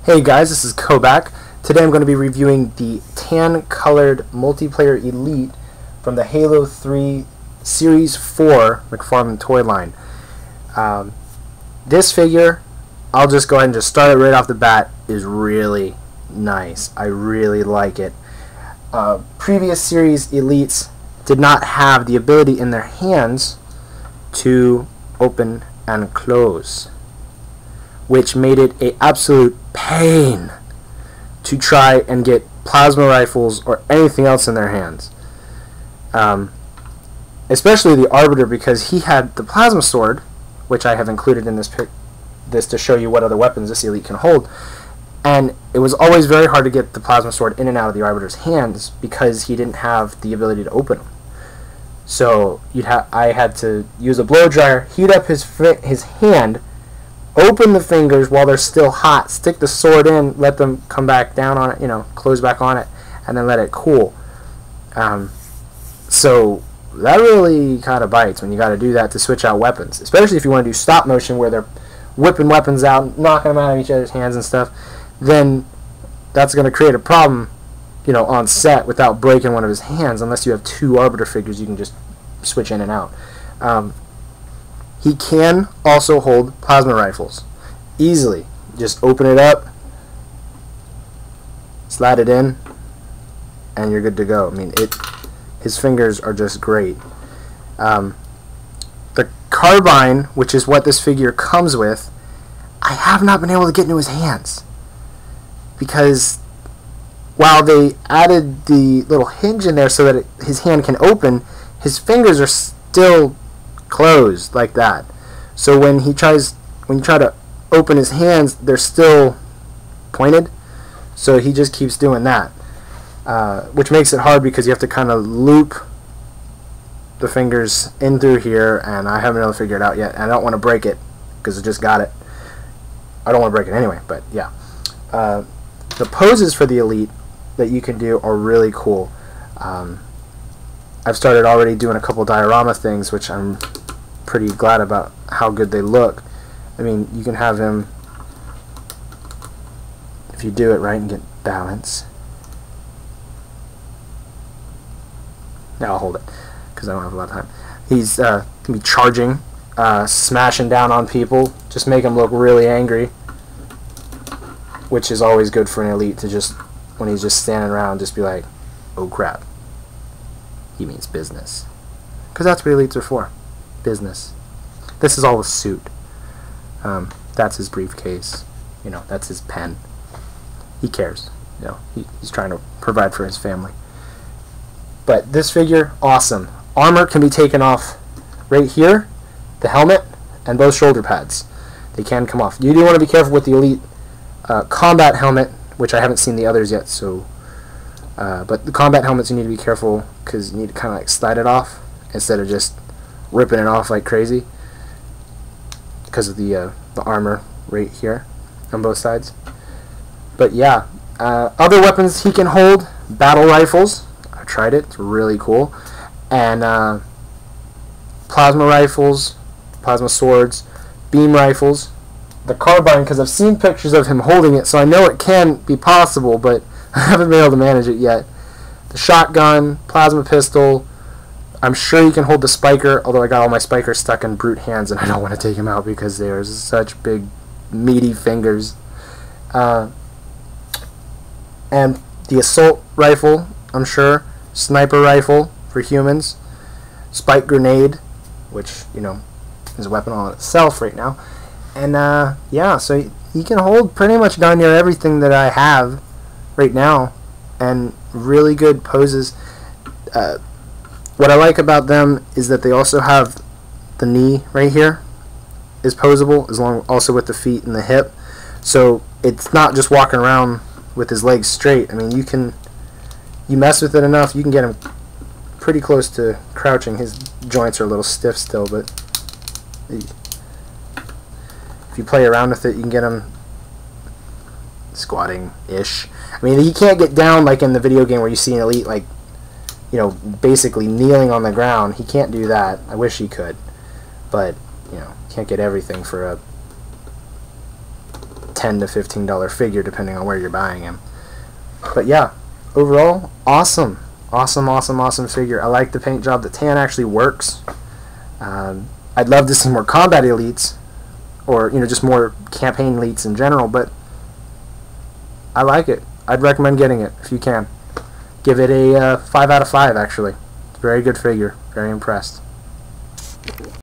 Hey guys, this is KoBaC. Today I'm going to be reviewing the tan-colored multiplayer Elite from the Halo 3 Series 4 McFarlane toy line. This figure, I'll just go ahead and just start it right off the bat, is really nice. I really like it. Previous series Elites did not have the ability in their hands to open and close, which made it an absolute pain to try and get plasma rifles or anything else in their hands. Especially the Arbiter, because he had the plasma sword, which I have included in this to show you what other weapons this Elite can hold, and it was always very hard to get the plasma sword in and out of the Arbiter's hands because he didn't have the ability to open them. So I had to use a blow dryer, heat up his hand, open the fingers while they're still hot, stick the sword in, let them come back down on it, close back on it, and then let it cool. So that really kind of bites when you got to do that to switch out weapons, especially if you want to do stop motion where they're whipping weapons out, knocking them out of each other's hands and stuff. Then that's going to create a problem, on set without breaking one of his hands, unless you have two Arbiter figures you can just switch in and out. He can also hold plasma rifles easily. Just open it up, slide it in, and you're good to go. I mean, his fingers are just great. The carbine, which is what this figure comes with, I have not been able to get into his hands, because while they added the little hinge in there so that his hand can open, his fingers are still closed like that. So when you try to open his hands, they're still pointed. So he just keeps doing that, which makes it hard because you have to kind of loop the fingers in through here, and I haven't been able to figure it out yet. And I don't want to break it because I just got it. I don't want to break it anyway, but yeah. The poses for the Elite that you can do are really cool. I've started already doing a couple diorama things, which I'm pretty glad about how good they look. I mean, you can have him, if you do it right and get balance. Now I'll hold it because I don't have a lot of time. He's can be charging, smashing down on people, just make him look really angry, which is always good for an Elite to just, when he's just standing around, just be like, oh crap, he means business. Because that's what Elites are for, business. This is all a suit. That's his briefcase, that's his pen. He cares, he's trying to provide for his family. But this figure, awesome. Armor can be taken off right here, the helmet, and both shoulder pads. They can come off. You do want to be careful with the Elite combat helmet, which I haven't seen the others yet, so but the combat helmets you need to be careful because you need to kind of like slide it off instead of just ripping it off like crazy because of the armor right here on both sides. But yeah, other weapons he can hold: battle rifles. I tried it; it's really cool. And plasma rifles, plasma swords, beam rifles. The carbine, because I've seen pictures of him holding it, so I know it can be possible, but I haven't been able to manage it yet. The shotgun, plasma pistol. I'm sure you can hold the spiker, although I got all my spikers stuck in brute hands and I don't want to take them out because they are such big, meaty fingers. And the assault rifle, I'm sure. Sniper rifle for humans. Spike grenade, which, is a weapon all in itself right now. And yeah, so you can hold pretty much darn near everything that I have right now, and really good poses. What I like about them is that they also have the knee right here is posable, as long also with the feet and the hip. So it's not just walking around with his legs straight. I mean, you mess with it enough, you can get him pretty close to crouching. His joints are a little stiff still, but if you play around with it, you can get him squatting-ish. I mean, he can't get down like in the video game where you see an Elite, like, basically kneeling on the ground. He can't do that. I wish he could. But, can't get everything for a $10 to $15 figure depending on where you're buying him. But yeah, overall, awesome figure. I like the paint job. The tan actually works. I'd love to see more combat elites, or just more campaign elites in general, but I like it. I'd recommend getting it if you can. Give it a 5 out of 5 actually. It's a very good figure. Very impressed.